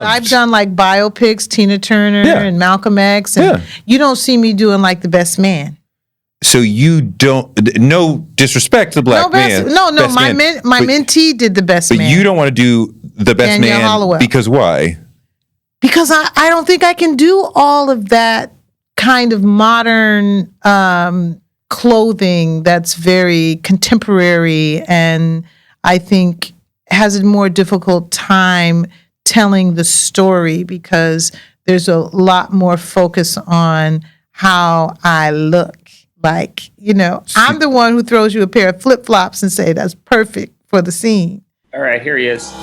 I've done like biopics, Tina Turner and Malcolm X, and you don't see me doing like the best man. So you don't, no disrespect to the black man. My mentee did the best man. But you don't want to do the best Danielle man Hollowell. Because why? Because I don't think I can do all of that kind of modern clothing that's very contemporary, and I think has a more difficult time telling the story because there's a lot more focus on how I look. Like, I'm the one who throws you a pair of flip-flops and say that's perfect for the scene. All right, here he is.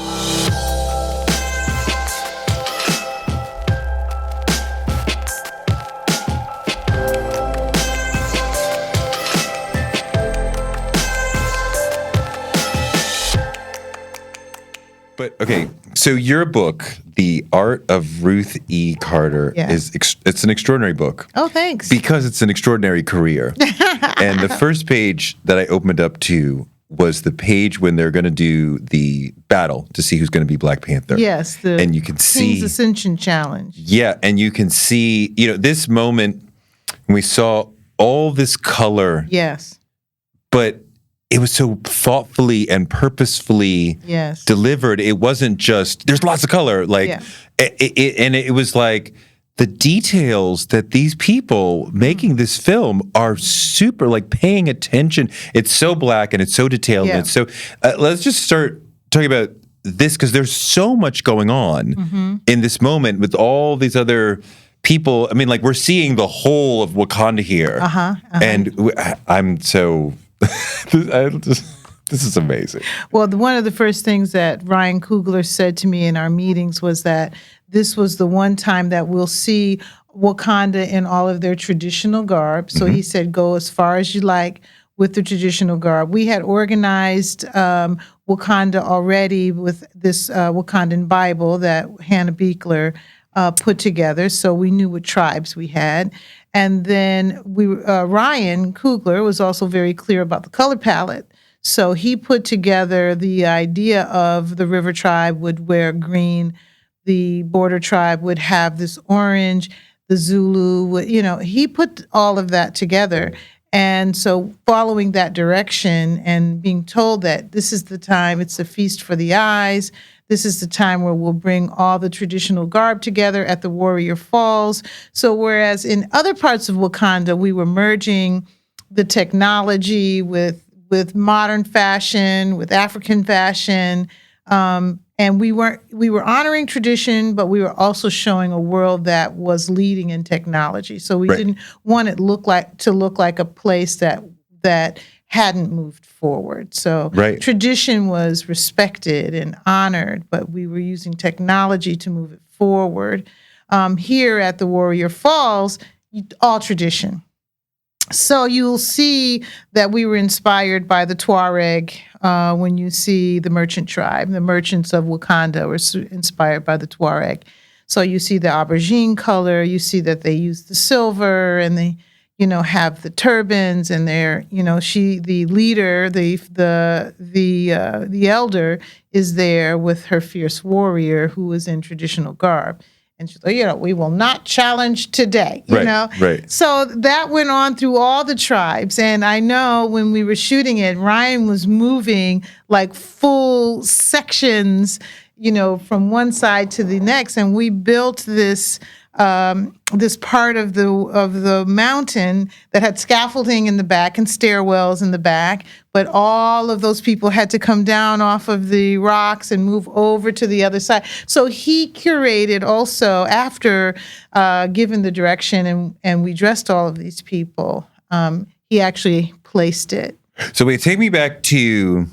But okay, so your book, The Art of Ruth E. Carter, it's an extraordinary book. Oh, thanks. Because it's an extraordinary career. And the first page that I opened up to was the page when they're going to do the battle to see who's going to be Black Panther. Yes, and you can see King's Ascension Challenge. Yeah, and you can see, this moment when we saw all this color. Yes. But it was so thoughtfully and purposefully delivered. It wasn't just, there's lots of color. It was like the details that these people making this film are super, like paying attention. It's so black and it's so detailed. And it's so, let's just start talking about this because there's so much going on in this moment with all these other people. I mean, like we're seeing the whole of Wakanda here. And I'm so... this is amazing. Well, one of the first things that Ryan Coogler said to me in our meetings was that this was the one time that we'll see Wakanda in all of their traditional garb. So he said, go as far as you like with the traditional garb. We had organized Wakanda already with this Wakandan Bible that Hannah Beekler put together, so we knew what tribes we had. And then Ryan Coogler was also very clear about the color palette. So he put together the idea of the River Tribe would wear green, the Border Tribe would have this orange, the Zulu would, he put all of that together. And so following that direction and being told that this is the time, it's a feast for the eyes, this is the time where we'll bring all the traditional garb together at the Warrior Falls. So whereas in other parts of Wakanda, we were merging the technology with modern fashion, with African fashion, and we were honoring tradition, but we were also showing a world that was leading in technology. So we didn't want it to look like a place that hadn't moved forward. So tradition was respected and honored, but we were using technology to move it forward. Here at the Warrior Falls, all tradition. So you'll see that we were inspired by the Tuareg when you see the merchant tribe. The merchants of Wakanda were inspired by the Tuareg. So you see the aubergine color, you see that they use the silver and they have the turbans and they're, the leader, the elder is there with her fierce warrior who is in traditional garb. And she's like, we will not challenge today, you know? Right. So that went on through all the tribes. And I know when we were shooting it, Ryan was moving like full sections, from one side to the next. And we built this part of the mountain that had scaffolding in the back and stairwells in the back, but all of those people had to come down off of the rocks and move over to the other side. So he curated also after given the direction and we dressed all of these people. He actually placed it. So wait, take me back to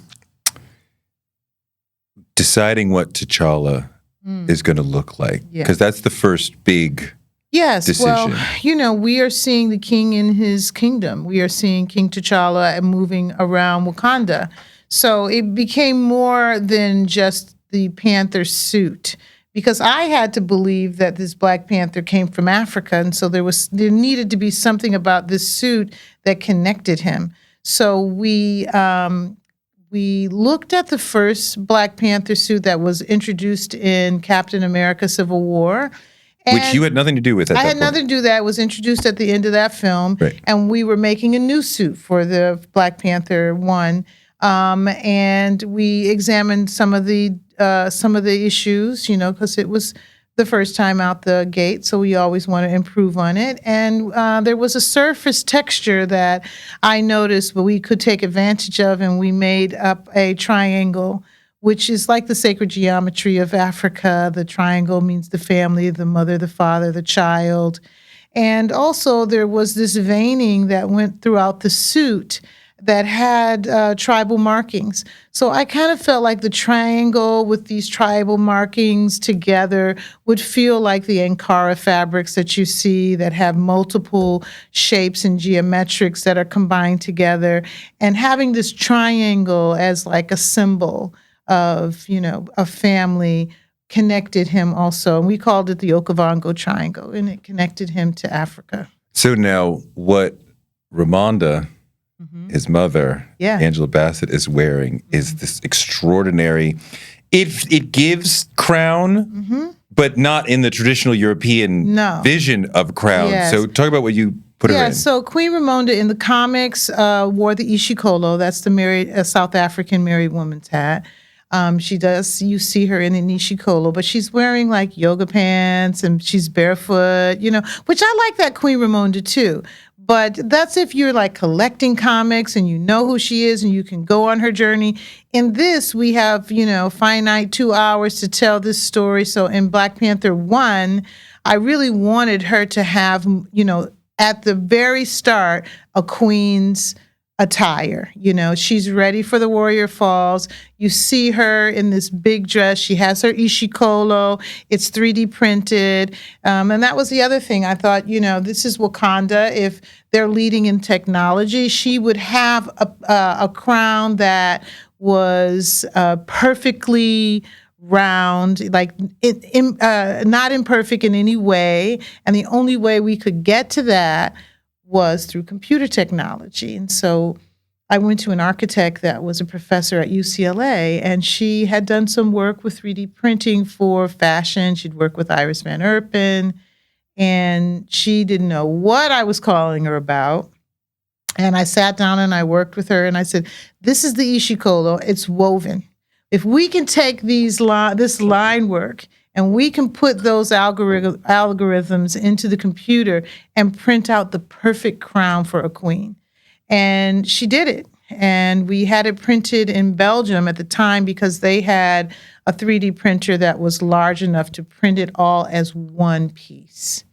deciding what T'Challa is going to look like, because that's the first big decision. Well, we are seeing the king in his kingdom. We are seeing King T'Challa moving around Wakanda. So it became more than just the Panther suit, because I had to believe that this Black Panther came from Africa, and so there needed to be something about this suit that connected him. So we we looked at the first Black Panther suit that was introduced in Captain America: Civil War. Which you had nothing to do with at that point. I had nothing to do with that. It was introduced at the end of that film. Right. And we were making a new suit for the Black Panther one. And we examined some of the issues, because it was the first time out the gate, so we always want to improve on it. And there was a surface texture that I noticed, but we could take advantage of, and we made up a triangle, which is like the sacred geometry of Africa. The triangle means the family, the mother, the father, the child. And also there was this veining that went throughout the suit that had tribal markings. So I kind of felt like the triangle with these tribal markings together would feel like the Ankara fabrics that you see that have multiple shapes and geometrics that are combined together. And having this triangle as like a symbol of, a family connected him also. And we called it the Okavango Triangle, and it connected him to Africa. So now what Ramonda, his mother, Angela Bassett, is wearing is this extraordinary, it gives crown, but not in the traditional European vision of crown. Yes. So talk about what you put her in. So Queen Ramonda in the comics wore the ishikolo. That's the South African married woman's hat. You see her in an ishikolo, but she's wearing like yoga pants and she's barefoot, which I like that Queen Ramonda too. But that's if you're like collecting comics and you know who she is and you can go on her journey. In this, we have, finite 2 hours to tell this story. So in Black Panther 1, I really wanted her to have, at the very start, a queen's attire. She's ready for the Warrior Falls. You see her in this big dress. She has her ishikolo. It's 3D printed. And that was the other thing. I thought, this is Wakanda. If they're leading in technology, she would have a crown that was perfectly round, like not imperfect in any way. And the only way we could get to that was through computer technology. And so I went to an architect that was a professor at UCLA, and she had done some work with 3D printing for fashion. She'd worked with Iris Van Herpen, and she didn't know what I was calling her about. And I sat down and I worked with her, and I said, this is the ishikolo. It's woven. If we can take this line work and we can put those algorithms into the computer and print out the perfect crown for a queen. And she did it. And we had it printed in Belgium at the time because they had a 3D printer that was large enough to print it all as one piece.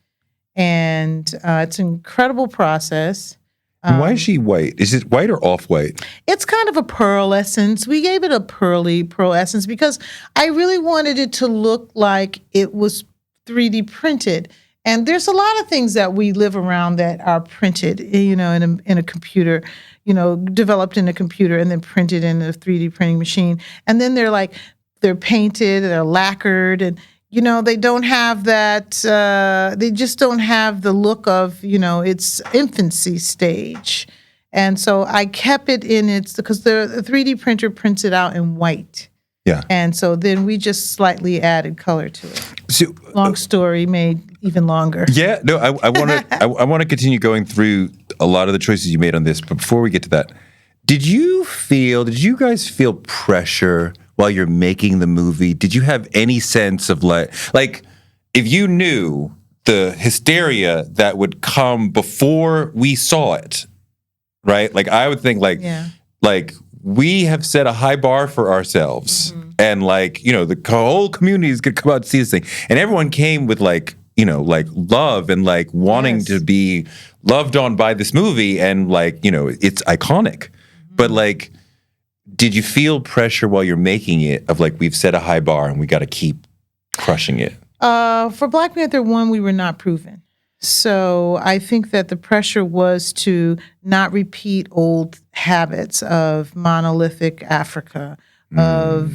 And it's an incredible process. And why is she white? Is it white or off-white? It's kind of a pearl essence. We gave it a pearl essence because I really wanted it to look like it was 3D printed. And there's a lot of things that we live around that are printed, in a computer, developed in a computer and then printed in a 3D printing machine. And then they're painted, they're lacquered, and they don't have that, they just don't have the look of, its infancy stage. And so I kept it because the 3D printer prints it out in white. Yeah. And so then we just slightly added color to it. So, long story made even longer. Yeah, no, I want to continue going through a lot of the choices you made on this, but before we get to that, did you guys feel pressure while you're making the movie? Did you have any sense of like if you knew the hysteria that would come before we saw it, right? Like I would think like we have set a high bar for ourselves, and the whole community is gonna come out to see this thing, and everyone came with love and wanting to be loved on by this movie, and it's iconic, but did you feel pressure while you're making it of we've set a high bar and we got to keep crushing it? For Black Panther 1, we were not proven. So I think that the pressure was to not repeat old habits of monolithic Africa, of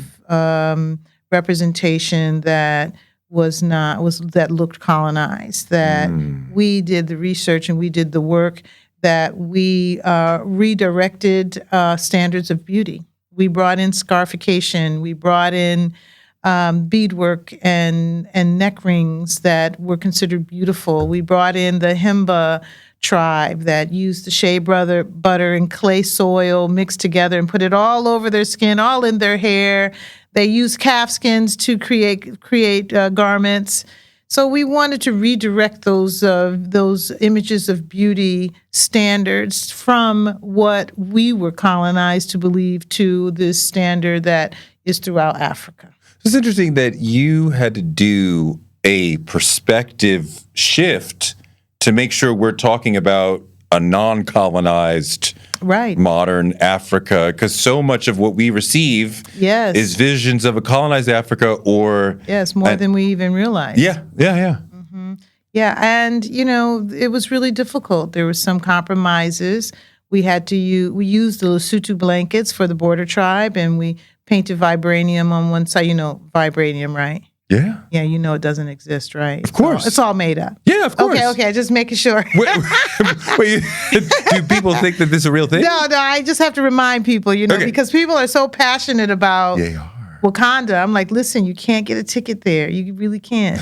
representation that that looked colonized, that we did the research and we did the work, that we redirected standards of beauty. We brought in scarification. We brought in beadwork and neck rings that were considered beautiful. We brought in the Himba tribe that used the shea butter and clay soil mixed together and put it all over their skin, all in their hair. They used calf skins to create garments. So we wanted to redirect those images of beauty standards from what we were colonized to believe to this standard that is throughout Africa. It's interesting that you had to do a perspective shift to make sure we're talking about a non-colonized modern Africa, because so much of what we receive is visions of a colonized Africa or... Yes, more than we even realize. Yeah. Mm-hmm. Yeah, and, it was really difficult. There were some compromises. We used the Lesotho blankets for the border tribe, and we painted vibranium on one side. Vibranium, right? Yeah. Yeah, it doesn't exist, right? Of course. It's all made up. Yeah, of course. Okay, just making sure. Wait, do people think that this is a real thing? No, I just have to remind people, because people are so passionate about Wakanda. I'm like, listen, you can't get a ticket there. You really can't.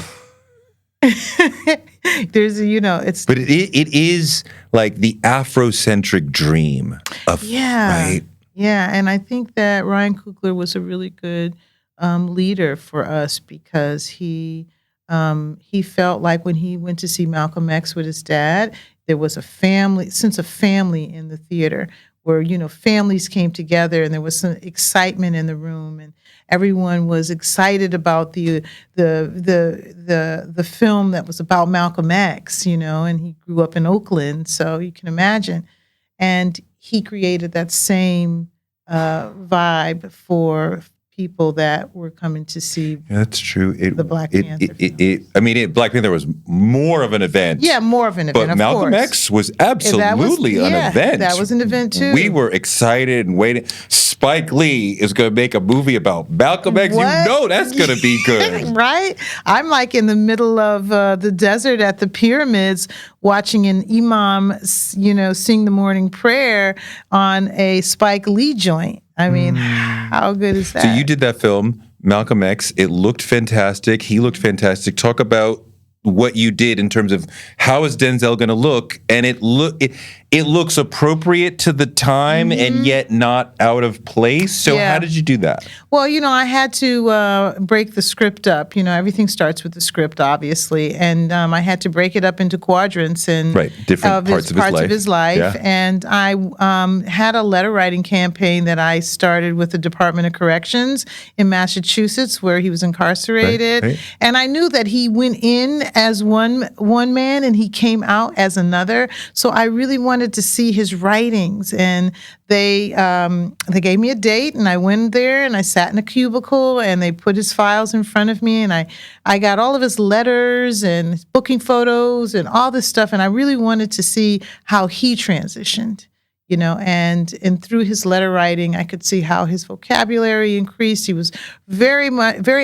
There's it's... But it is like the Afrocentric dream of... right? Yeah, and I think that Ryan Coogler was a really good leader for us because he felt like when he went to see Malcolm X with his dad, there was a sense of family in the theater where families came together and there was some excitement in the room and everyone was excited about the film that was about Malcolm X, and he grew up in Oakland, so you can imagine, and he created that same vibe for people that were coming to see. That's true. The Black Panther. Black Panther was more of an event. Yeah, more of an event. But Malcolm X was absolutely an event. That was an event too. We were excited and waiting. Spike Lee is going to make a movie about Malcolm X. What? That's going to be good, right? I'm like in the middle of the desert at the pyramids, watching an imam, sing the morning prayer on a Spike Lee joint. I mean, how good is that? So you did that film, Malcolm X. It looked fantastic. He looked fantastic. Talk about what you did in terms of how is Denzel going to look, and it looks appropriate to the time and yet not out of place. So how did you do that? Well, I had to break the script up. Everything starts with the script, obviously, and I had to break it up into quadrants and different parts of his life. Yeah. And I had a letter writing campaign that I started with the Department of Corrections in Massachusetts, where he was incarcerated, right. And I knew that he went in as one man and he came out as another. So I really wanted to see his writings, and they gave me a date, and I went there and I sat in a cubicle and they put his files in front of me, and I got all of his letters and his booking photos and all this stuff, and I really wanted to see how he transitioned. And through his letter writing, I could see how his vocabulary increased. He was very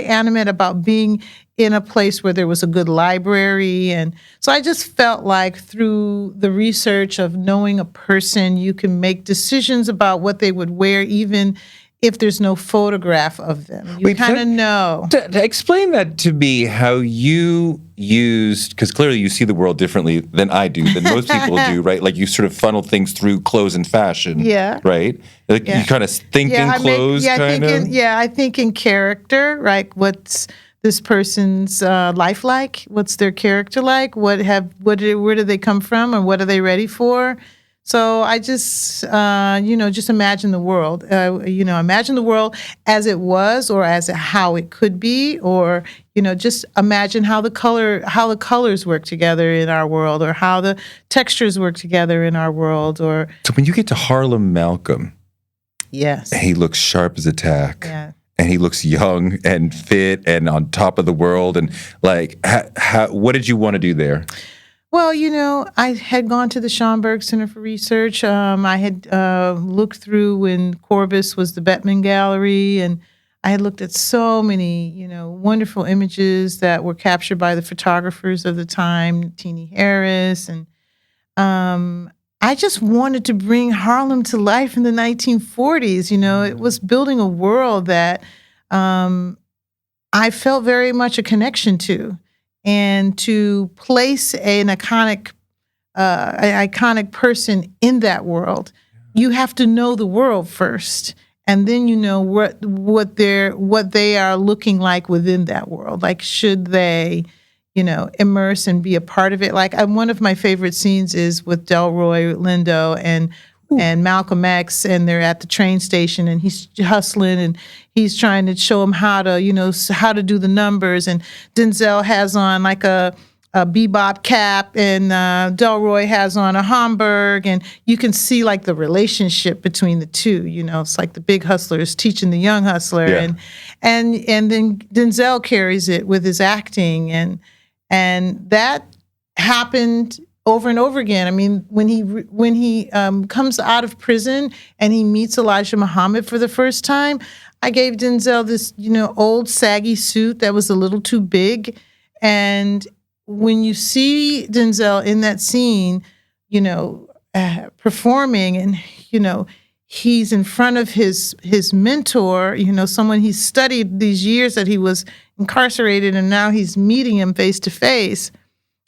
animate about being in a place where there was a good library. And so I just felt like through the research of knowing a person, you can make decisions about what they would wear, even if there's no photograph of them. You kind of know. To explain that to me, how you used, because clearly you see the world differently than I do, than most people do, right? Like you sort of funnel things through clothes and fashion, right? Like you kind of think in clothes, kind of? I think in character, right? What's this person's life like? What's their character like? Where do they come from, and what are they ready for? So I just, just imagine the world. Imagine the world as it was, or how it could be, or just imagine how the colors work together in our world, or how the textures work together in our world. Or so when you get to Harlem Malcolm, yes, he looks sharp as a tack. Yeah. And he looks young and fit and on top of the world. And like, what did you want to do there? Well, I had gone to the Schomburg Center for Research. I had looked through when Corbis was the Bettman Gallery, and I had looked at so many, wonderful images that were captured by the photographers of the time, Teenie Harris, and I just wanted to bring Harlem to life in the 1940s. It was building a world that I felt very much a connection to, and to place an iconic person in that world, you have to know the world first, and then you know what they are looking like within that world. Like, should they, immerse and be a part of it? Like, one of my favorite scenes is with Delroy Lindo and Malcolm X, and they're at the train station, and he's hustling, and he's trying to show him how to do the numbers, and Denzel has on like a bebop cap, and Delroy has on a Homburg, and you can see like the relationship between the two. It's like the big hustler is teaching the young hustler, and then Denzel carries it with his acting, and that happened over and over again. I mean, when he comes out of prison and he meets Elijah Muhammad for the first time, I gave Denzel this, old saggy suit that was a little too big. And when you see Denzel in that scene, performing, and, he's in front of his mentor, someone he's studied these years that he was incarcerated, and now he's meeting him face to face.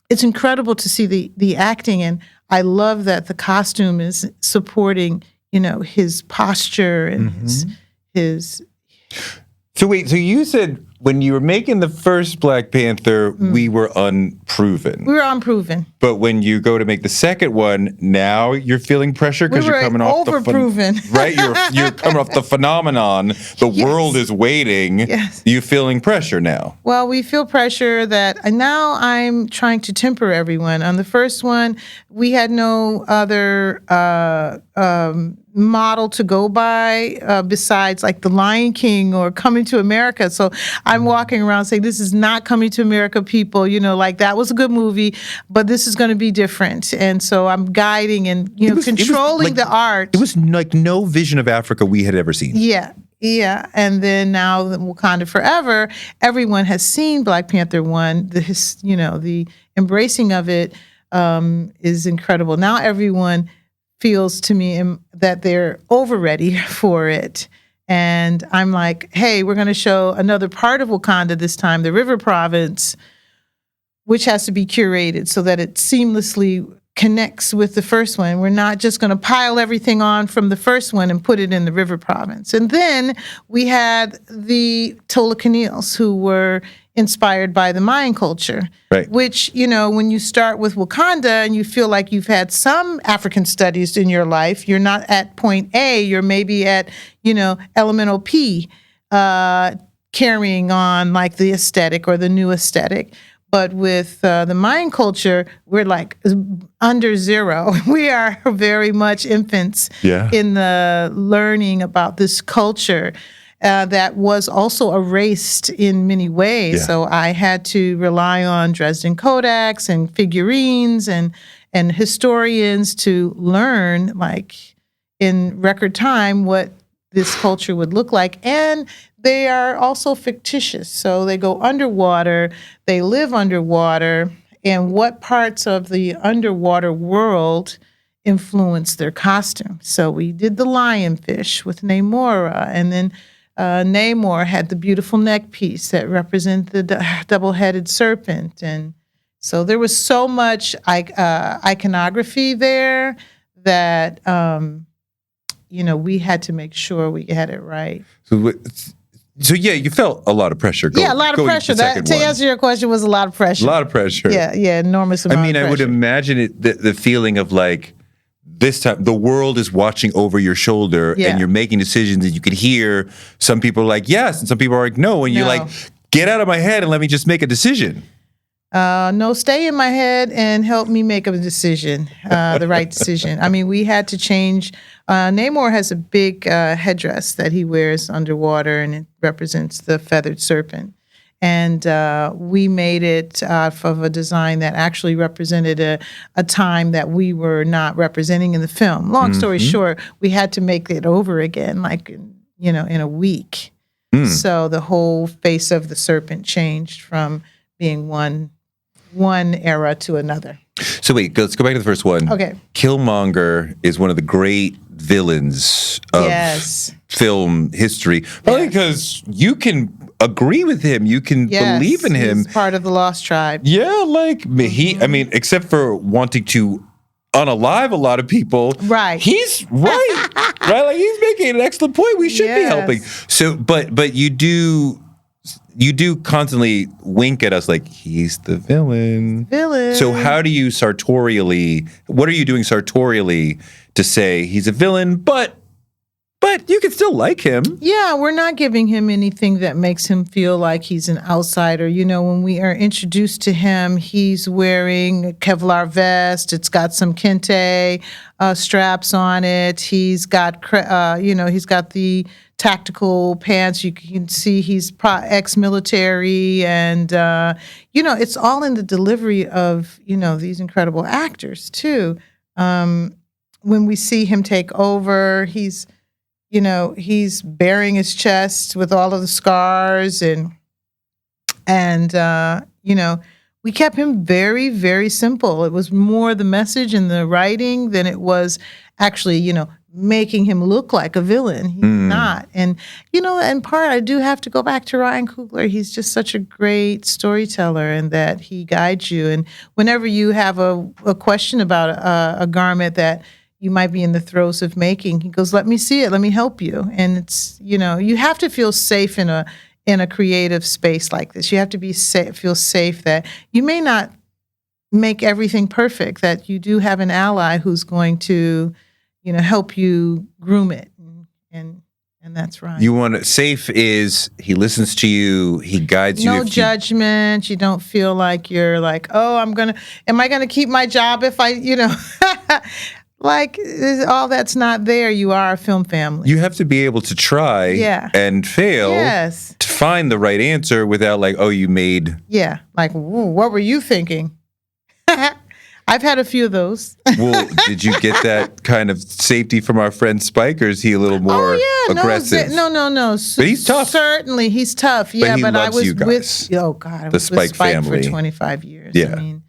It's incredible to see the acting, and I love that the costume is supporting, his posture and his. So wait, so you said when you were making the first Black Panther, we were unproven. We were unproven. But when you go to make the second one, now you're feeling pressure because you're coming off overproven. Right? You're coming off the phenomenon. The world is waiting. Yes. You feeling pressure now? Well, we feel pressure that now I'm trying to temper everyone. On the first one, we had no other model to go by besides like The Lion King or Coming to America. So I'm walking around saying, this is not Coming to America, people. Like, that was a good movie, but this is going to be different. And so I'm guiding and controlling the art. It was like no vision of Africa we had ever seen. Yeah. And then now the Wakanda Forever, everyone has seen Black Panther 1. The embracing of it is incredible. Now everyone feels to me that they're over ready for it. And I'm like, hey, we're going to show another part of Wakanda this time, the River Province, which has to be curated so that it seamlessly connects with the first one. We're not just going to pile everything on from the first one and put it in the River Province. And then we had the Tolakanils, who were inspired by the Mayan culture, right? Which, when you start with Wakanda and you feel like you've had some African studies in your life, you're not at point A, you're maybe at, elemental P, carrying on like the aesthetic or the new aesthetic. But with the Mayan culture, we're like under zero. We are very much infants in the learning about this culture that was also erased in many ways. Yeah. So I had to rely on Dresden Kodaks and figurines and historians to learn, like, in record time, what this culture would look like. And they are also fictitious. So they go underwater, they live underwater, and what parts of the underwater world influence their costume. So we did the lionfish with Namora, and then Namor had the beautiful neck piece that represented the double-headed serpent. And so there was so much iconography there that, we had to make sure we had it right. So yeah, you felt a lot of pressure. A lot of pressure. To answer your question, was a lot of pressure. A lot of pressure. Yeah, enormous amount of pressure. I would imagine it, the feeling of like, this time the world is watching over your shoulder and you're making decisions, and you could hear some people are like, yes, and some people are like, no, and you're like, get out of my head and let me just make a decision. No, stay in my head and help me make a decision, the right decision. I mean, we had to change. Namor has a big headdress that he wears underwater, and it represents the feathered serpent. And we made it off of a design that actually represented a time that we were not representing in the film. Long story short, we had to make it over again, like, in a week. So the whole face of the serpent changed from being one one era to another. So wait, let's go back to the first one. Okay. Killmonger is one of the great villains of film history. Probably because you can agree with him. You can believe in him. He's part of the Lost Tribe. Yeah, like I mean, except for wanting to unalive a lot of people. Right. He's right. Right? Like he's making an excellent point. We should be helping. So but you do constantly wink at us like he's the villain. So how do you what are you doing sartorially to say he's a villain, but you can still like him? Yeah, we're not giving him anything that makes him feel like he's an outsider. You know, when we are introduced to him, he's wearing a Kevlar vest. It's got some kente straps on it. He's got, he's got the tactical pants. You can see he's ex-military, and it's all in the delivery of these incredible actors too. When we see him take over, he's bearing his chest with all of the scars, and we kept him very, very simple. It was more the message and the writing than it was actually, making him look like a villain. He's not. And, in part, I do have to go back to Ryan Coogler. He's just such a great storyteller, and that he guides you. And whenever you have a question about a garment that you might be in the throes of making, he goes, let me see it. Let me help you. And it's, you have to feel safe in a creative space like this. You have to feel safe that you may not make everything perfect, that you do have an ally who's going to help you groom it, and that's right. You want to safe is he listens to you, he guides you. No judgment. You don't feel like you're like, oh, am I gonna keep my job if I, like all that's not there. You are a film family. You have to be able to try and fail to find the right answer without like, oh, you made. Yeah, like, what were you thinking? I've had a few of those. Well, did you get that kind of safety from our friend Spike, or is he a little more aggressive? No. But he's tough. Certainly, he's tough. Yeah, but I was with the Spike family for 25 years. Yeah. I mean,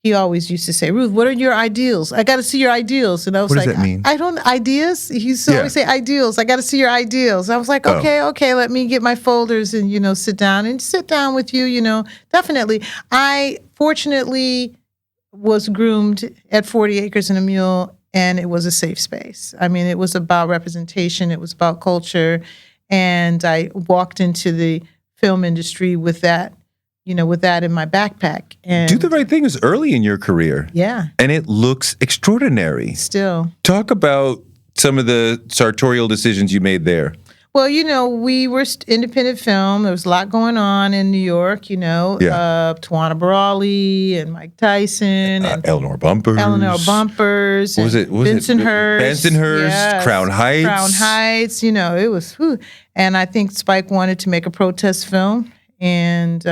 he always used to say, Ruth, what are your ideals? I got to see your ideals. And I was what does that mean? I don't, ideas? He used to always say ideals. I got to see your ideals. I was like, okay, let me get my folders and, sit down with you, definitely. I fortunately was groomed at 40 Acres and a Mule, and it was a safe space. I mean, it was about representation. It was about culture. And I walked into the film industry with that in my backpack. And Do the Right Thing is early in your career. Yeah. And it looks extraordinary. Still. Talk about some of the sartorial decisions you made there. Well, we were independent film. There was a lot going on in New York, Tawana Brawley and Mike Tyson. And Eleanor Bumpers. What was it? Bensonhurst. Yes. Crown Heights. It was, and I think Spike wanted to make a protest film. And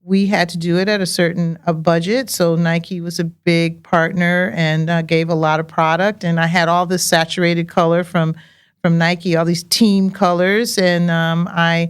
we had to do it at a budget. So Nike was a big partner and gave a lot of product. And I had all this saturated color from Nike, all these team colors. And I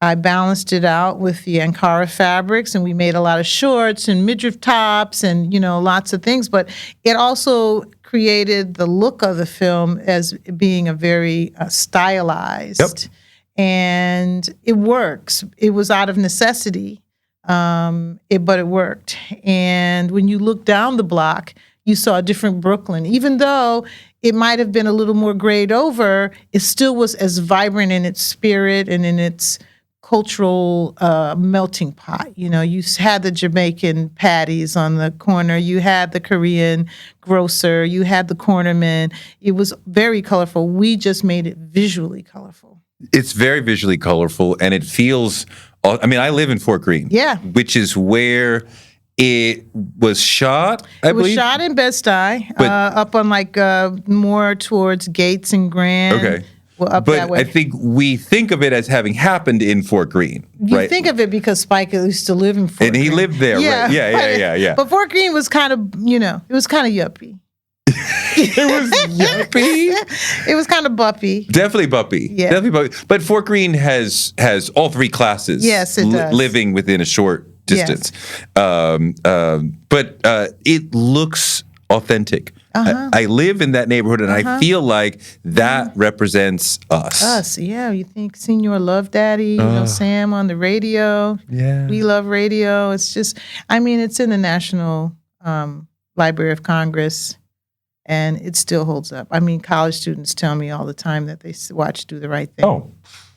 balanced it out with the Ankara fabrics. And we made a lot of shorts and midriff tops and, lots of things. But it also created the look of the film as being a very stylized. Yep. And it works. It was out of necessity, but it worked. And when you look down the block, you saw a different Brooklyn. Even though it might have been a little more grayed over, it still was as vibrant in its spirit and in its cultural melting pot. You had the Jamaican patties on the corner. You had the Korean grocer. You had the cornerman. It was very colorful. We just made it visually colorful. It's very visually colorful, and it feels. I mean, I live in Fort Greene, which is where it was shot. I believe. Was shot in Bed-Stuy, up on more towards Gates and Grand. Okay, up that way. I think we think of it as having happened in Fort Greene. You think of it because Spike used to live in Fort Greene, and he lived there. Yeah, right? Yeah. But Fort Greene was kind of, it was kind of yuppie. It was yuppie. It was kind of buppy. Definitely buppy. Yeah. Definitely buppy. But Fort Greene has all three classes. Yes, it does. Living within a short distance. But it looks authentic. I live in that neighborhood, and I feel like that represents us. Us, yeah. You think Senior Love Daddy, Sam on the radio. Yeah. We love radio. It's just, it's in the National Library of Congress, and it still holds up. College students tell me all the time that they watch Do the Right Thing. Oh,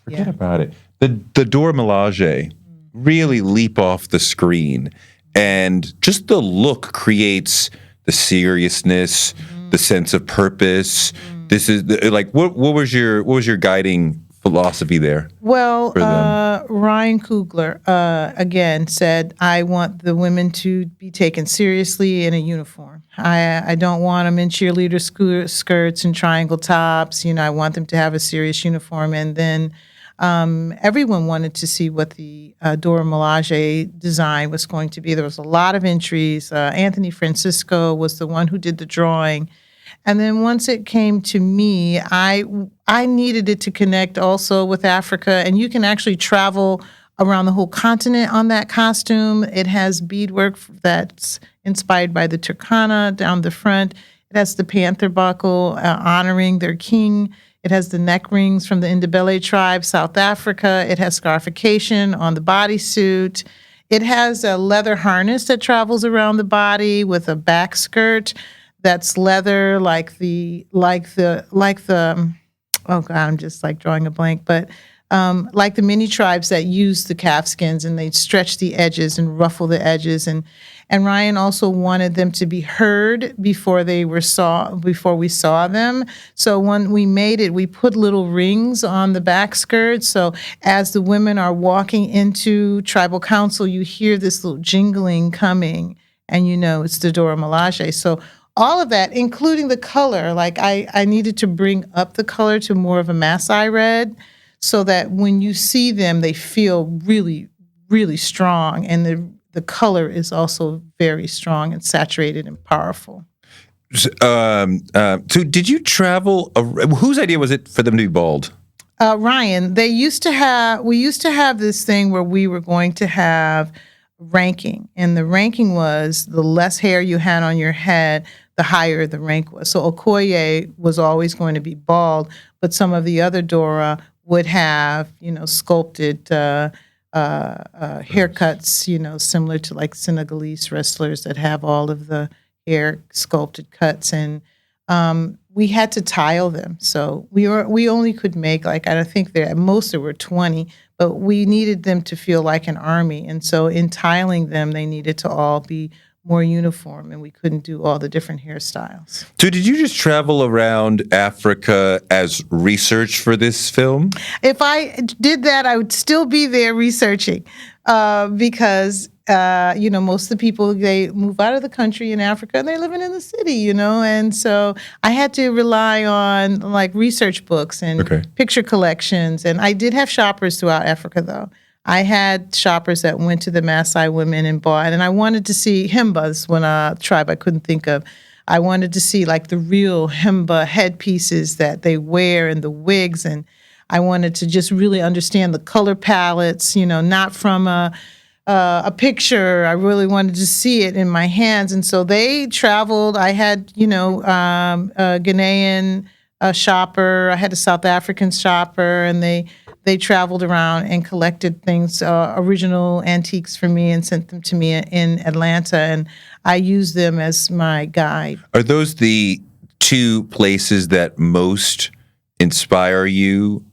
forget about it. The Dora Milaje really leap off the screen, and just the look creates the seriousness, the sense of purpose. This is what was your guiding philosophy there? Well, Ryan Coogler again said, I want the women to be taken seriously in a uniform. I don't want them in cheerleader skirts and triangle tops. I want them to have a serious uniform. And then everyone wanted to see what the Dora Milaje design was going to be. There was a lot of entries. Anthony Francisco was the one who did the drawing. And then once it came to me, I needed it to connect also with Africa. And you can actually travel around the whole continent on that costume. It has beadwork that's inspired by the Turkana down the front. It has the panther buckle honoring their king. It has the neck rings from the Ndebele tribe, South Africa. It has scarification on the bodysuit. It has a leather harness that travels around the body with a back skirt that's leather, like the oh God, I'm just drawing a blank, but like the many tribes that use the calfskins, and they stretch the edges and ruffle the edges. And Ryan also wanted them to be heard before we saw them. So when we made it, we put little rings on the back skirt. So as the women are walking into tribal council, you hear this little jingling coming, and it's the Dora Milaje. So all of that, including the color, I needed to bring up the color to more of a Maasai red, so that when you see them, they feel really, really strong. And the color is also very strong and saturated and powerful. So did you travel? Whose idea was it for them to be bald? Ryan. We used to have this thing where we were going to have ranking. And the ranking was the less hair you had on your head, the higher the rank was. So Okoye was always going to be bald, but some of the other Dora would have, sculpted haircuts, similar to Senegalese wrestlers that have all of the hair sculpted cuts. And we had to tile them. So we only could make, I think at most there were 20, but we needed them to feel like an army. And so in tiling them, they needed to all be more uniform, and we couldn't do all the different hairstyles. So did you just travel around Africa as research for this film? If I did that, I would still be there researching because, most of the people, they move out of the country in Africa and they're living in the city, and so I had to rely on research books and picture collections. And I did have shoppers throughout Africa, though. I had shoppers that went to the Maasai women and bought, and I wanted to see Himbas, when a tribe I couldn't think of. I wanted to see the real Himba headpieces that they wear and the wigs, and I wanted to just really understand the color palettes, not from a picture. I really wanted to see it in my hands. And so they traveled. I had, a Ghanaian shopper. I had a South African shopper, and they traveled around and collected things, original antiques for me, and sent them to me in Atlanta. And I used them as my guide. Are those the two places that most inspire you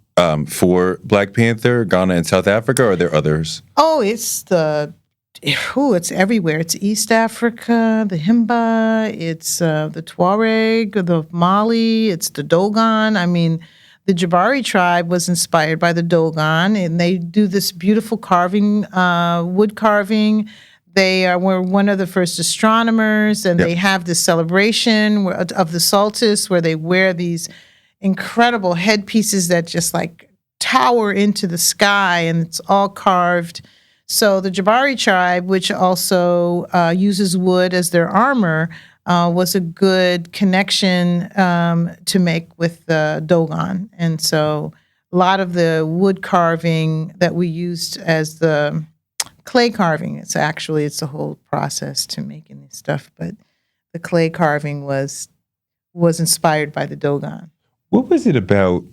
for Black Panther, Ghana and South Africa, or are there others? Oh, it's everywhere. It's East Africa, the Himba, it's the Tuareg, the Mali, it's the Dogon. The Jabari tribe was inspired by the Dogon, and they do this beautiful carving, wood carving. They were one of the first astronomers, and they have this celebration of the solstice where they wear these incredible headpieces that just tower into the sky, and it's all carved. So the Jabari tribe, which also uses wood as their armor, was a good connection to make with the Dogon. And so a lot of the wood carving that we used as the clay carving. It's a whole process to making this stuff, but the clay carving was inspired by the Dogon. What was it about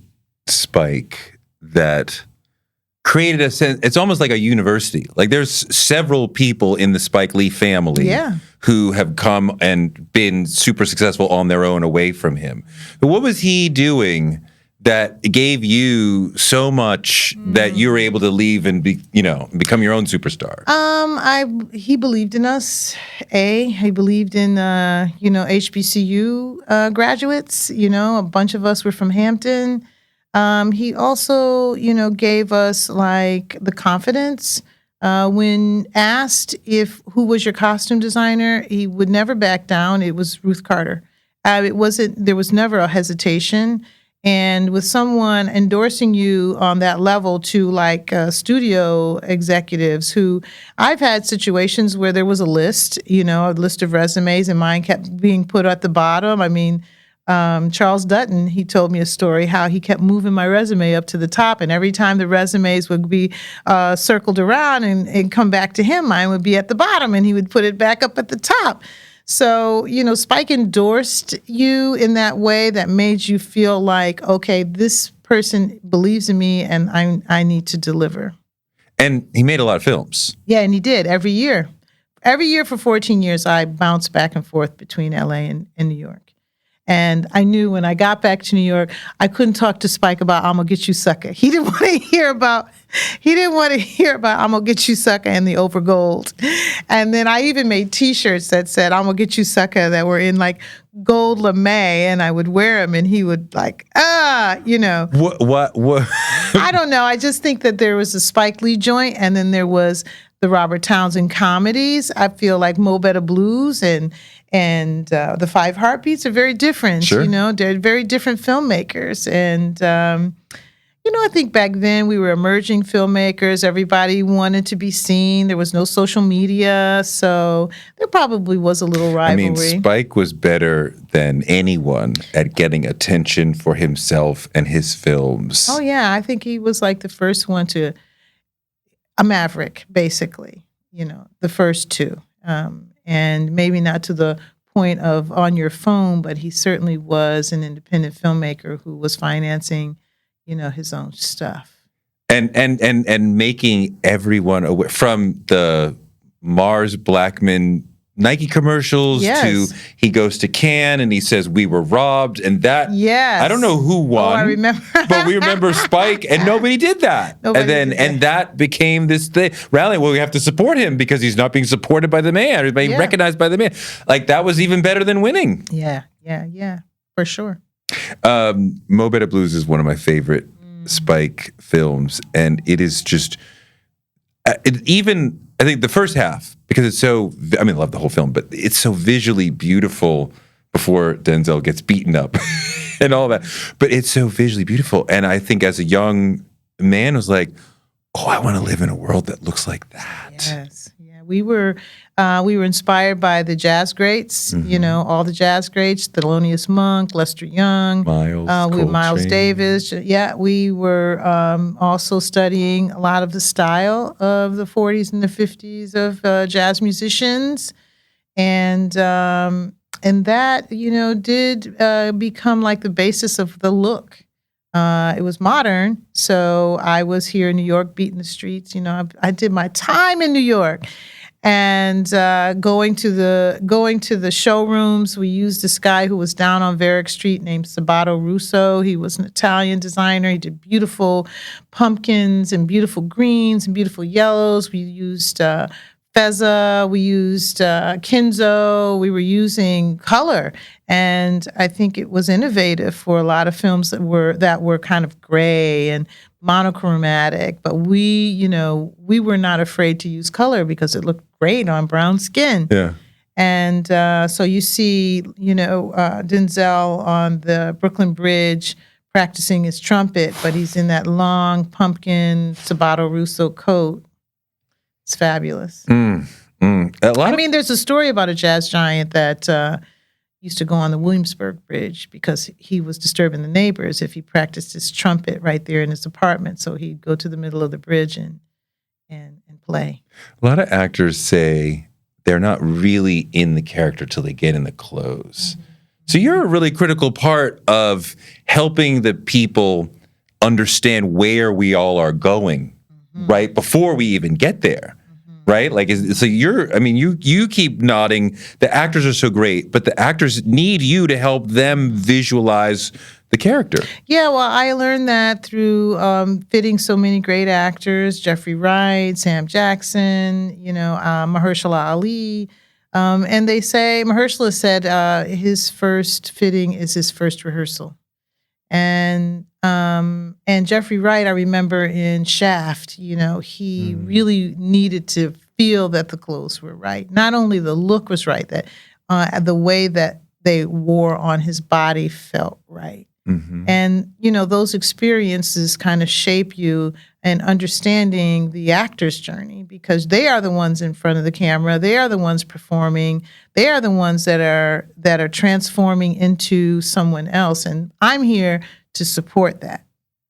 Spike that created a sense? It's almost like a university. Like there's several people in the Spike Lee family who have come and been super successful on their own away from him. But what was he doing that gave you so much that you were able to leave and become your own superstar? He believed in us. He believed in HBCU graduates. A bunch of us were from Hampton. He also, gave us like the confidence. When asked who was your costume designer, he would never back down. It was Ruth Carter. There was never a hesitation. And with someone endorsing you on that level to like studio executives who I've had situations where there was a list, a list of resumes, and mine kept being put at the bottom. I mean, Charles Dutton, he told me a story how he kept moving my resume up to the top, and every time the resumes would be circled around and come back to him, mine would be at the bottom, and he would put it back up at the top. So, Spike endorsed you in that way that made you feel like, okay, this person believes in me and I need to deliver. And he made a lot of films. Yeah, and he did every year. Every year for 14 years, I bounced back and forth between LA and New York. And I knew when I got back to New York, I couldn't talk to Spike about "I'm gonna get you, sucker." He didn't want to hear about "I'm gonna get you, sucker" and the over gold. And then I even made T-shirts that said "I'm gonna get you, sucker" that were in like gold lame, and I would wear them, and he would like, What? I don't know. I just think that there was a Spike Lee joint, and then there was the Robert Townsend comedies. I feel like Mo Better Blues and the Five Heartbeats are very different. Sure. They're very different filmmakers. And, I think back then we were emerging filmmakers. Everybody wanted to be seen. There was no social media. So there probably was a little rivalry. I mean, Spike was better than anyone at getting attention for himself and his films. Oh, yeah. I think he was like the first one a maverick, basically, the first two. And maybe not to the point of on your phone, but he certainly was an independent filmmaker who was financing, his own stuff. And making everyone aware, from the Mars Blackman Nike commercials to he goes to Cannes and he says we were robbed, and that I don't know who won. I remember. But we remember Spike, and nobody did that. And that became this thing. Rally, well, we have to support him because he's not being supported by the man, or being recognized by the man. Like that was even better than winning. Yeah, for sure. Mo Better Blues is one of my favorite Spike films, and it is just I think the first half, because it's so, I love the whole film, but it's so visually beautiful before Denzel gets beaten up and all that. But it's so visually beautiful. And I think as a young man, I was like, oh, I want to live in a world that looks like that. Yes. Yeah. We were inspired by the jazz greats, all the jazz greats, Thelonious Monk, Lester Young, Miles Davis. Yeah, we were also studying a lot of the style of the 40s and the 50s of jazz musicians. And that, did become like the basis of the look. It was modern, so I was here in New York beating the streets. I did my time in New York. And going to the showrooms, we used this guy who was down on Varick Street named Sabato Russo. He was an Italian designer. He did beautiful pumpkins and beautiful greens and beautiful yellows. We used Fezza. We used Kinzo. We were using color, and I think it was innovative for a lot of films that were kind of gray and monochromatic. But we were not afraid to use color because it looked great on brown skin. Yeah. And so you see, Denzel on the Brooklyn Bridge practicing his trumpet, but he's in that long pumpkin Sabato Russo coat. It's fabulous. There's a story about a jazz giant that used to go on the Williamsburg Bridge because he was disturbing the neighbors if he practiced his trumpet right there in his apartment. So he'd go to the middle of the bridge and play. A lot of actors say they're not really in the character till they get in the clothes. Mm-hmm. So you're a really critical part of helping the people understand where we all are going, right? Before we even get there, right? Like, so you keep nodding. The actors are so great, but the actors need you to help them visualize the character. Yeah, well, I learned that through fitting so many great actors, Jeffrey Wright, Sam Jackson, Mahershala Ali. And they say, Mahershala said his first fitting is his first rehearsal. And Jeffrey Wright, I remember in Shaft, he really needed to feel that the clothes were right. Not only the look was right, that the way that they wore on his body felt right. Mm-hmm. And, those experiences kind of shape you and understanding the actor's journey, because they are the ones in front of the camera. They are the ones performing. They are the ones that are transforming into someone else. And I'm here to support that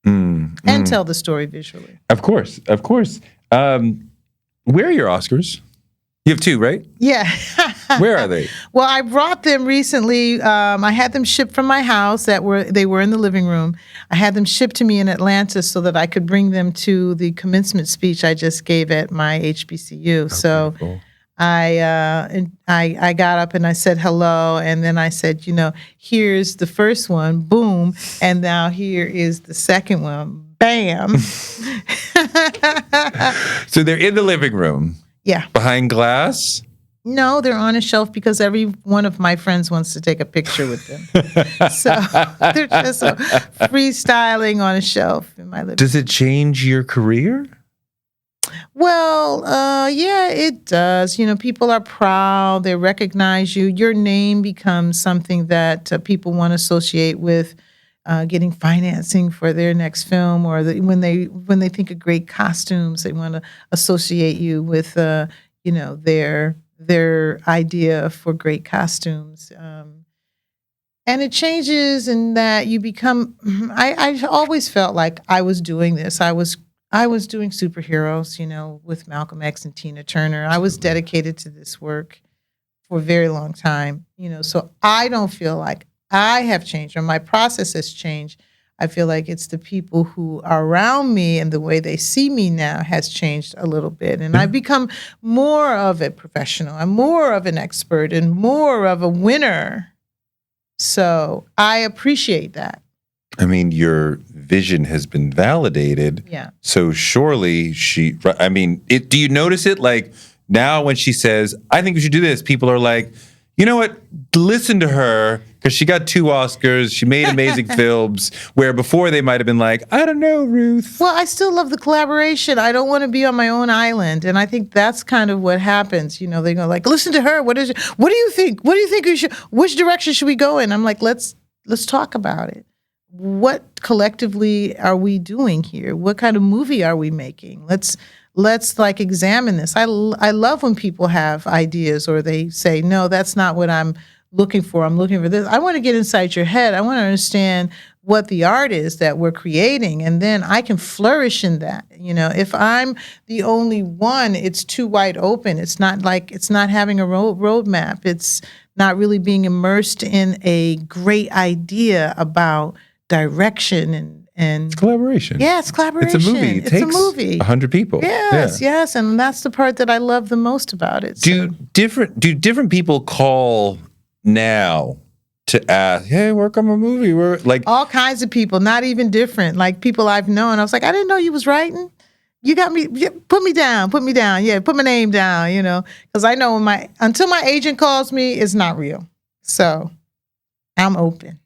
and tell the story visually. Of course. Where are your Oscars? You have 2, right? Yeah. Where are they? Well, I brought them recently. I had them shipped from my house. They were in the living room. I had them shipped to me in Atlanta so that I could bring them to the commencement speech I just gave at my HBCU. Okay, so cool. I got up and I said hello, and then I said, here's the first one, boom, and now here is the second one, bam. So they're in the living room. Yeah. Behind glass? No, they're on a shelf because every one of my friends wants to take a picture with them. So they're just freestyling on a shelf in my living room. Does it change your career? Well, yeah, it does. People are proud. They recognize you. Your name becomes something that people want to associate with getting financing for their next film, or when they think of great costumes, they want to associate you with their idea for great costumes. And it changes in that you become. I always felt like I was doing this. I was doing superheroes, with Malcolm X and Tina Turner. I was dedicated to this work for a very long time, so I don't feel like I have changed or my process has changed. I feel like it's the people who are around me and the way they see me now has changed a little bit. And I've become more of a professional. I'm more of an expert and more of a winner. So I appreciate that. I mean, your vision has been validated. Yeah. So surely do you notice it? Like now when she says, I think we should do this, people are like, you know what? Listen to her, because she got 2 Oscars. She made amazing films, where before they might have been like, I don't know, Ruth. Well, I still love the collaboration. I don't want to be on my own island. And I think that's kind of what happens. They go like, listen to her. What do you think? What do you think we should, which direction should we go in? I'm like, let's talk about it. What collectively are we doing here? What kind of movie are we making? Let's examine this. I love when people have ideas or they say, no, that's not what I'm looking for. I'm looking for this. I want to get inside your head. I want to understand what the art is that we're creating, and then I can flourish in that. If I'm the only one, it's too wide open. It's not having a roadmap. It's not really being immersed in a great idea about direction and it's collaboration. Yeah, it's collaboration. It's a movie. It takes 100 people. Yes, and that's the part that I love the most about it. Do different people call now to ask, hey, work on a movie? We're like all kinds of people, not even different. Like people I've known. I was like, I didn't know you was writing. You got me. Put me down. Yeah, put my name down. Because I know until my agent calls me, it's not real. So I'm open.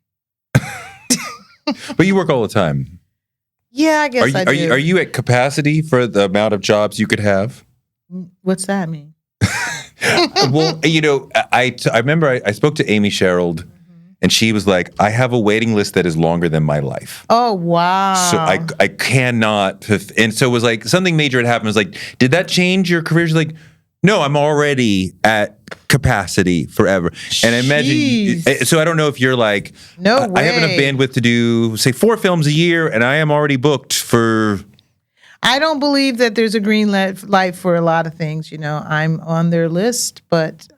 But you work all the time. Yeah, I guess I do. Are you at capacity for the amount of jobs you could have? What's that mean? Well, I remember I spoke to Amy Sherald, and she was like, I have a waiting list that is longer than my life. Oh, wow. So I cannot. And so it was like something major had happened. It was like, did that change your career? She's like, no, I'm already at capacity forever. And I imagine, so I don't know if you're like, no way. I have enough bandwidth to do, say, 4 films a year, and I am already booked for I don't believe that there's a green light for a lot of things. I'm on their list, but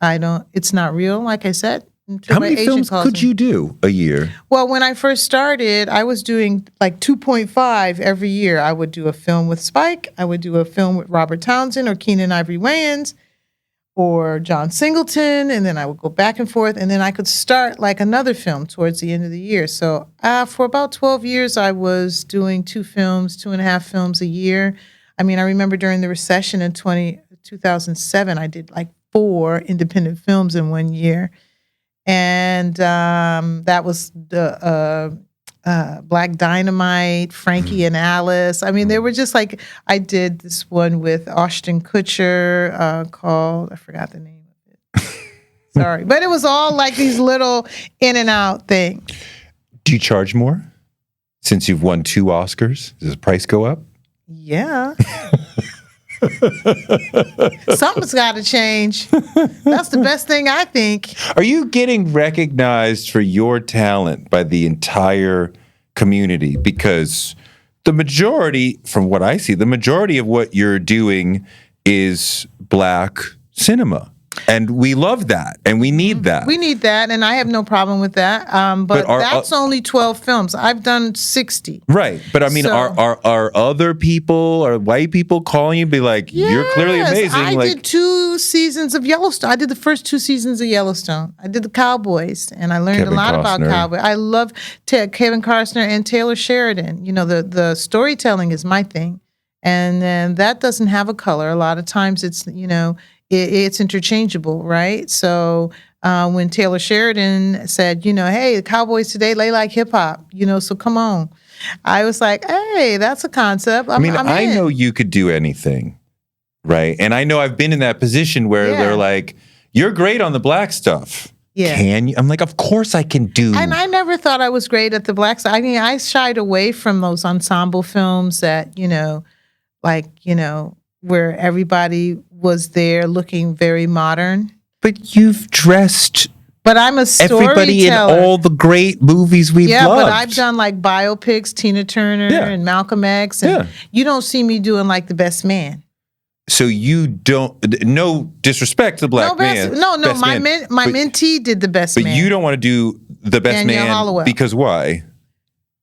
it's not real, like I said. How many films could you do a year? Well, when I first started, I was doing like 2.5 every year. I would do a film with Spike. I would do a film with Robert Townsend or Keenan Ivory Wayans or John Singleton. And then I would go back and forth. And then I could start like another film towards the end of the year. So for about 12 years, I was doing 2.5 films a year. I mean, I remember during the recession in 2007, I did like 4 independent films in 1 year. And that was the Black Dynamite, Frankie and Alice. I mean, they were just like, I did this one with Ashton Kutcher called, I forgot the name of it. Sorry. But it was all like these little in and out things. Do you charge more since you've won 2 Oscars? Does the price go up? Yeah. Something's got to change. That's the best thing, I think. Are you getting recognized for your talent by the entire community? Because the majority, from what I see, the majority of what you're doing is Black cinema. And we love that, and we need that. We need that, and I have no problem with that. But that's only 12 films. I've done 60. Right, but I mean, are other people, are white people calling you, be like, you're clearly amazing? I did 2 seasons of Yellowstone. I did the first 2 seasons of Yellowstone. I did the Cowboys, and I learned a lot about Cowboys. I love Kevin Costner and Taylor Sheridan. The storytelling is my thing, and then that doesn't have a color. A lot of times it's, it's interchangeable, right? So when Taylor Sheridan said, hey, the Cowboys today, they like hip hop, so come on. I was like, hey, that's a concept. I know you could do anything, right? And I know I've been in that position where they're like, you're great on the Black stuff. Yeah. Can you? I'm like, of course I can do. And I never thought I was great at the Black stuff. I mean, I shied away from those ensemble films that, where everybody was there looking very modern. But you've dressed But I'm a storyteller. Everybody in all the great movies we've loved. Yeah, but I've done like biopics, Tina Turner and Malcolm X. And you don't see me doing like The Best Man. So you don't, no disrespect to the Black Man. My mentee did The Best Man. But you don't want to do The Best Man Hollowell. Because why?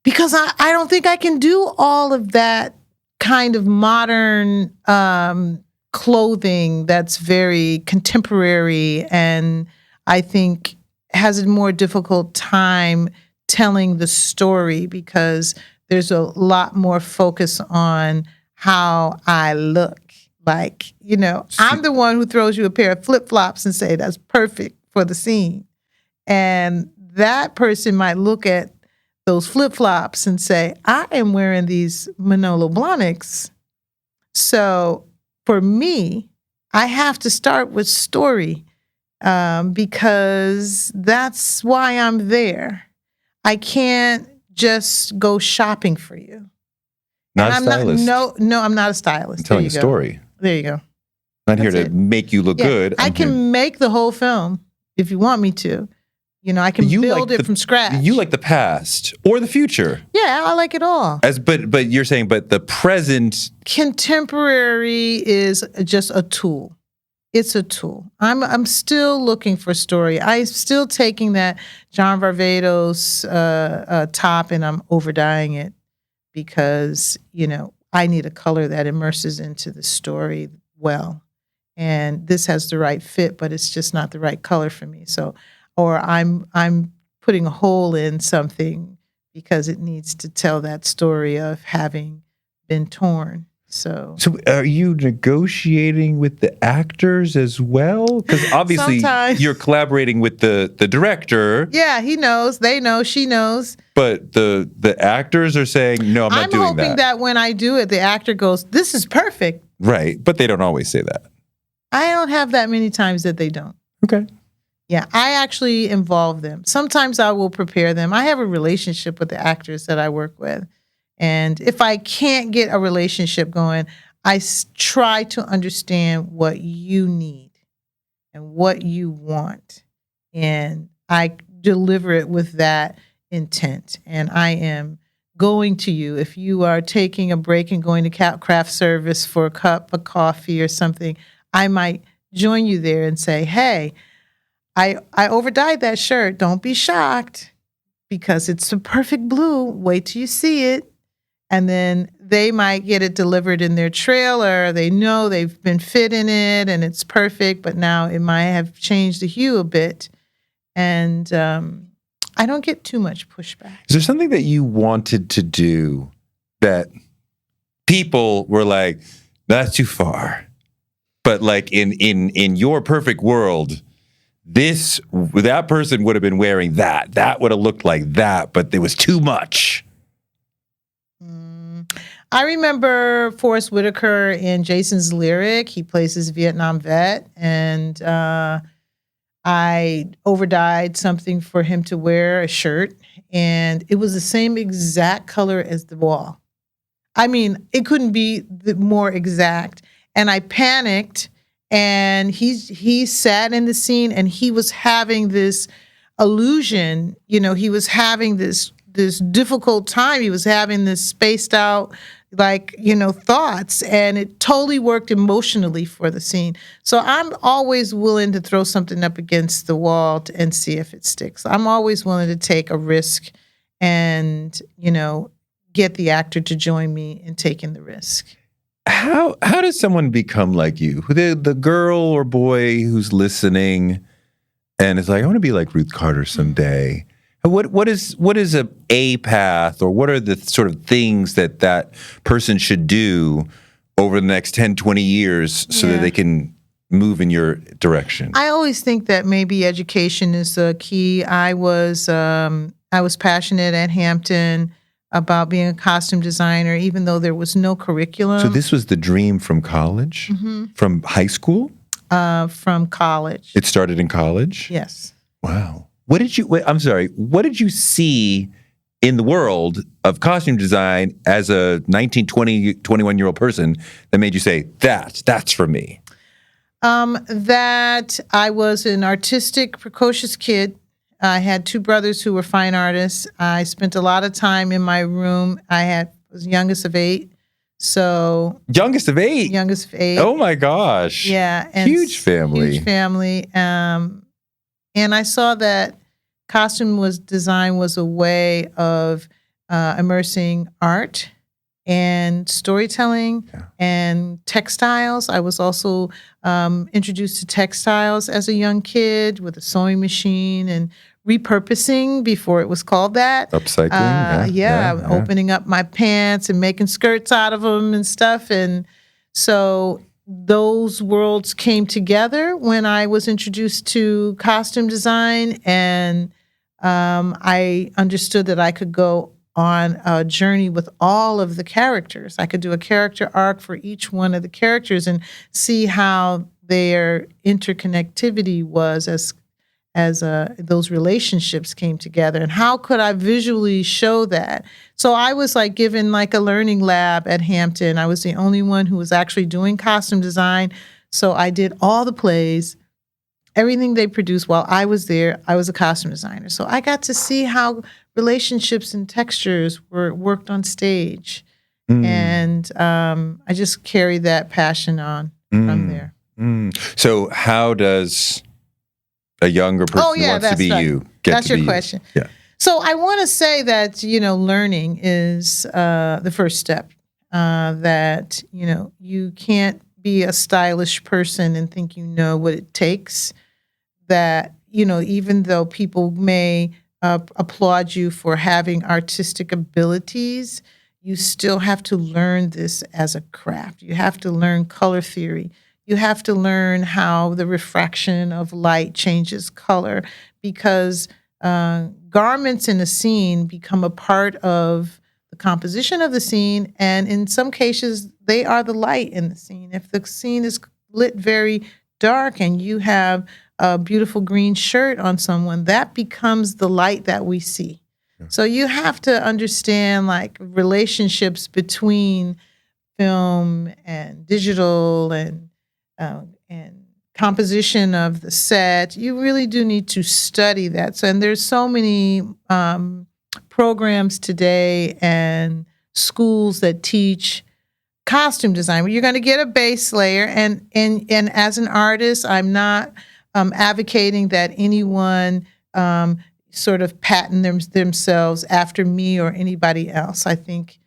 Because I don't think I can do all of that kind of modern clothing that's very contemporary, and I think has a more difficult time telling the story because there's a lot more focus on how I look. Like, I'm the one who throws you a pair of flip-flops and say that's perfect for the scene. And that person might look at those flip-flops and say, I am wearing these Manolo Blahniks. So for me, I have to start with story because that's why I'm there. I can't just go shopping for you. Not a stylist. I'm not a stylist. I'm telling a story. There you go. Not here to make you look good. I can make the whole film if you want me to. I can build it from scratch. You like the past or the future? Yeah, I like it all. But you're saying, but the present, contemporary is just a tool. It's a tool. I'm still looking for story. I'm still taking that John Varvatos top and I'm overdying it because I need a color that immerses into the story well, and this has the right fit, but it's just not the right color for me. So. Or I'm putting a hole in something because it needs to tell that story of having been torn. So are you negotiating with the actors as well? Because obviously you're collaborating with the director. Yeah, he knows. They know. She knows. But the actors are saying, no, I'm not doing that. I'm hoping that when I do it, the actor goes, this is perfect. Right. But they don't always say that. I don't have that many times that they don't. Okay. Yeah, I actually involve them. Sometimes I will prepare them. I have a relationship with the actors that I work with. And if I can't get a relationship going, I try to understand what you need and what you want. And I deliver it with that intent. And I am going to you. If you are taking a break and going to craft service for a cup of coffee or something, I might join you there and say, hey, I overdyed that shirt. Don't be shocked because it's a perfect blue. Wait till you see it. And then they might get it delivered in their trailer. They know they've been fit in it and it's perfect, but now it might have changed the hue a bit. And I don't get too much pushback. Is there something that you wanted to do that people were like, that's too far? But like in your perfect world, that person would have been wearing that. That would have looked like that, but there was too much. I remember Forrest Whitaker in Jason's Lyric. He plays his Vietnam vet, and I overdyed something for him to wear, a shirt, and it was the same exact color as the wall. I mean, it couldn't be more exact. And I panicked, and he sat in the scene, and he was having this illusion. You know, he was having this difficult time. He was having this spaced out, thoughts, and it totally worked emotionally for the scene. So I'm always willing to throw something up against the wall and see if it sticks. I'm always willing to take a risk and, get the actor to join me in taking the risk. How does someone become like you? The girl or boy who's listening and is like, I want to be like Ruth Carter someday. What is a path, or what are the sort of things that person should do over the next 10, 20 years so that they can move in your direction? I always think that maybe education is the key. I was passionate at Hampton about being a costume designer, even though there was no curriculum. So this was the dream from college? Mm-hmm. From high school? From college. It started in college? Yes. Wow. What did you see in the world of costume design as a 19, 20, 21-year-old person that made you say, that's for me? That I was an artistic, precocious kid. I had two brothers who were fine artists. I spent a lot of time in my room. Was youngest of 8. So Youngest of 8? Youngest of 8. Oh my gosh. Yeah. And huge family. Huge family. And I saw that design was a way of immersing art and storytelling and textiles. I was also introduced to textiles as a young kid with a sewing machine and repurposing before it was called that. Upcycling. Opening up my pants and making skirts out of them and stuff. And so those worlds came together when I was introduced to costume design, and I understood that I could go on a journey with all of the characters. I could do a character arc for each one of the characters and see how their interconnectivity was as those relationships came together, and how could I visually show that. So I was given a learning lab at Hampton. I was the only one who was actually doing costume design. So I did all the plays, everything they produced while I was there. I was a costume designer. So I got to see how relationships and textures were worked on stage. And I just carried that passion on from there. So how does a younger person who wants to be you get That's to be your you? question. Yeah. So I want to say that, learning is the first step, that, you can't be a stylish person and think you know what it takes, that, even though people may applaud you for having artistic abilities, you still have to learn this as a craft. You have to learn color theory. You have to learn how the refraction of light changes color, because garments in a scene become a part of the composition of the scene, and in some cases, they are the light in the scene. If the scene is lit very dark and you have a beautiful green shirt on someone, that becomes the light that we see. Yeah. So you have to understand relationships between film and digital and composition of the set. You really do need to study that. So, and there's so many programs today and schools that teach costume design, where you're going to get a base layer. And as an artist, I'm not advocating that anyone sort of patent themselves after me or anybody else. I think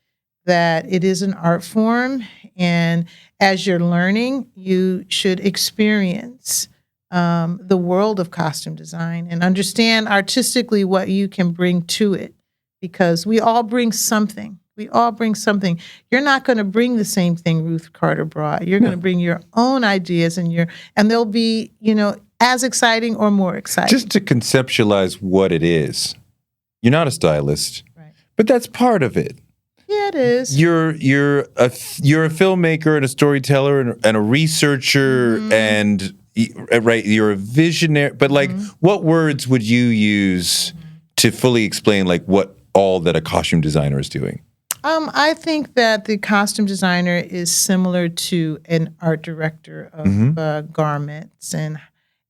that it is an art form, and as you're learning, you should experience the world of costume design and understand artistically what you can bring to it, because we all bring something. We all bring something. You're not going to bring the same thing Ruth Carter brought. You're going to bring your own ideas, and they'll be, as exciting or more exciting. Just to conceptualize what it is, you're not a stylist, right, but that's part of it. Yeah, it is. You're a filmmaker and a storyteller and a researcher, and right, you're a visionary. But like, what words would you use to fully explain like what all that a costume designer is doing? I think that the costume designer is similar to an art director of garments,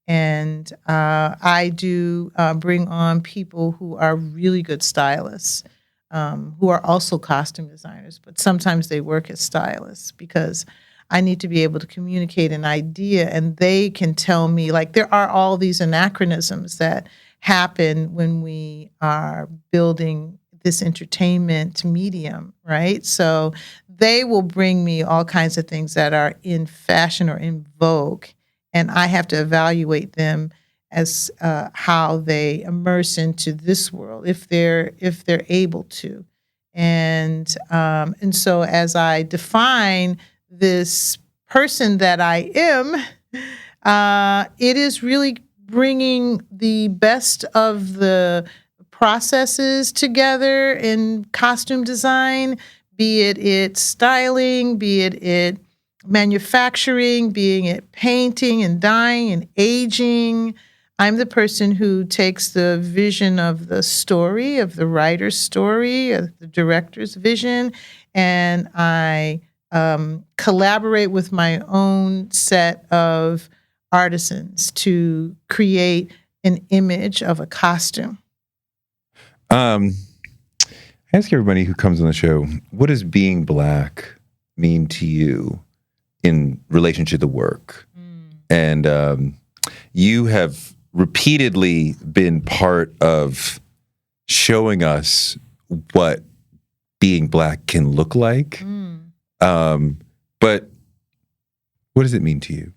and I do bring on people who are really good stylists, who are also costume designers, but sometimes they work as stylists because I need to be able to communicate an idea, and they can tell me, like, there are all these anachronisms that happen when we are building this entertainment medium, right? So they will bring me all kinds of things that are in fashion or in vogue, and I have to evaluate them as how they immerse into this world, if they're able to, and so as I define this person that I am, it is really bringing the best of the processes together in costume design, be it styling, be it manufacturing, being it painting and dyeing and aging. I'm the person who takes the vision of the story, of the writer's story, of the director's vision, and I collaborate with my own set of artisans to create an image of a costume. I ask everybody who comes on the show, what does being Black mean to you in relation to the work? And you have repeatedly been part of showing us what being Black can look like. But what does it mean to you?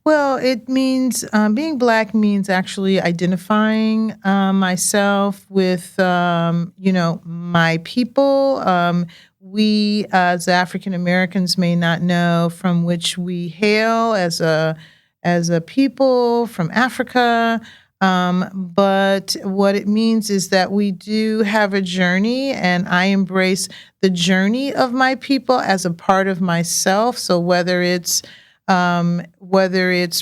Well, it means being Black means actually identifying myself with, my people. We, as African Americans, may not know from which we hail as a people from Africa. But what it means is that we do have a journey, and I embrace the journey of my people as a part of myself. So whether it's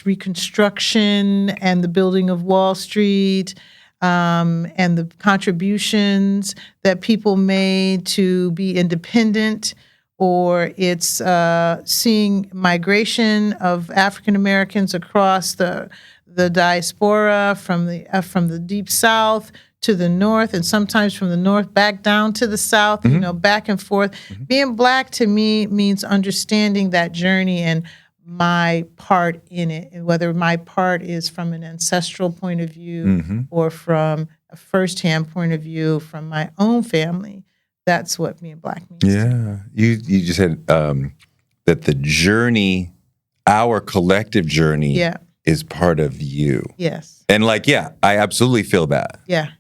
Reconstruction and the building of Wall Street, and the contributions that people made to be independent, or it's seeing migration of African Americans across the diaspora from the deep South to the North, and sometimes from the North back down to the South, back and forth. Being Black to me means understanding that journey and my part in it, and whether my part is from an ancestral point of view or from a firsthand point of view from my own family. That's what being Black means. Yeah, you just said that the journey, our collective journey, is part of you. Yes. And I absolutely feel that. Yeah.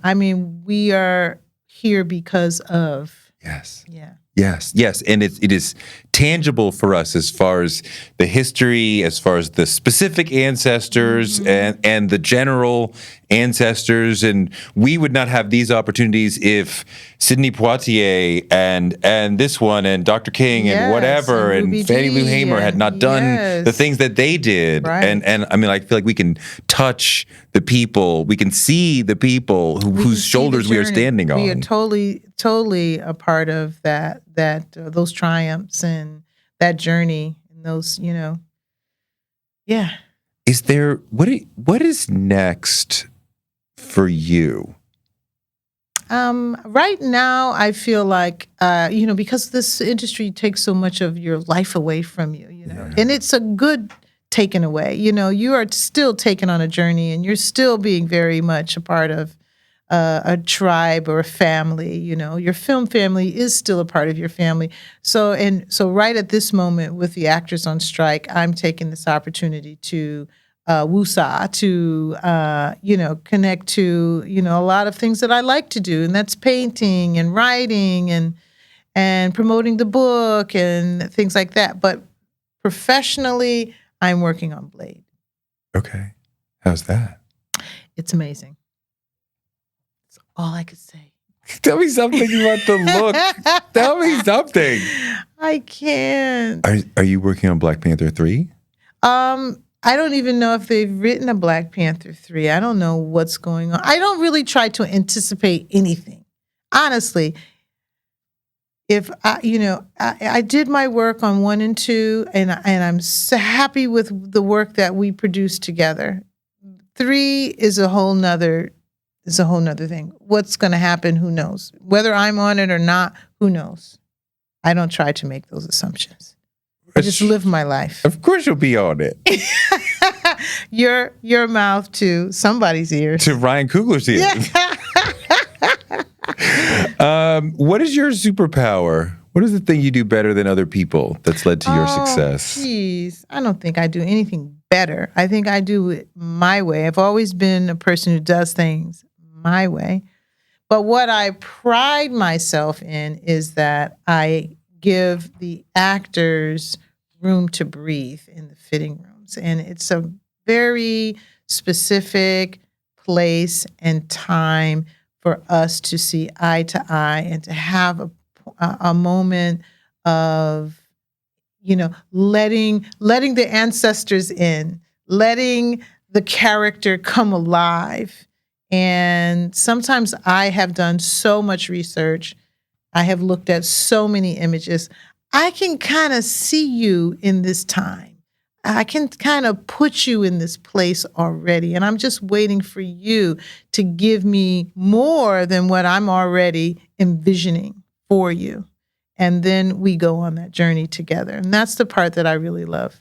I mean, we are here because of. Yes. Yeah. Yes, and it is tangible for us as far as the history, as far as the specific ancestors and the general ancestors, and we would not have these opportunities if Sidney Poitier and this one and Dr. King and whatever and Fannie Lou Hamer had not done the things that they did, right. and I mean, I feel like we can touch the people, we can see the people whose shoulders we are standing on. We are totally a part of that those triumphs and that journey and those, Is there what is next for you? Right now, I feel like, because this industry takes so much of your life away from you, and it's a good taken away. You are still taken on a journey, and you're still being very much a part of a tribe or a family. Your film family is still a part of your family. So right at this moment, with the actors on strike, I'm taking this opportunity to woosah, to connect to a lot of things that I like to do, and that's painting and writing and promoting the book and things like that. But professionally, I'm working on Blade. Okay, how's that? It's amazing. That's all I could say. Tell me something about the look. Tell me something. I can't. Are you working on Black Panther 3? I don't even know if they've written a Black Panther 3. I don't know what's going on. I don't really try to anticipate anything. Honestly, if I did my work on 1 and 2, and I'm so happy with the work that we produced together. 3 is a whole nother thing. What's going to happen? Who knows? Whether I'm on it or not, who knows? I don't try to make those assumptions. I just live my life. Of course you'll be on it. Your mouth to somebody's ears. To Ryan Coogler's ears. Yeah. What is your superpower? What is the thing you do better than other people that's led to your success? Geez, I don't think I do anything better. I think I do it my way. I've always been a person who does things my way. But what I pride myself in is that I give the actors room to breathe in the fitting rooms. And it's a very specific place and time for us to see eye to eye and to have a moment of, letting the ancestors in, letting the character come alive. And sometimes I have done so much research. I have looked at so many images. I can kind of see you in this time. I can kind of put you in this place already. And I'm just waiting for you to give me more than what I'm already envisioning for you. And then we go on that journey together. And that's the part that I really love.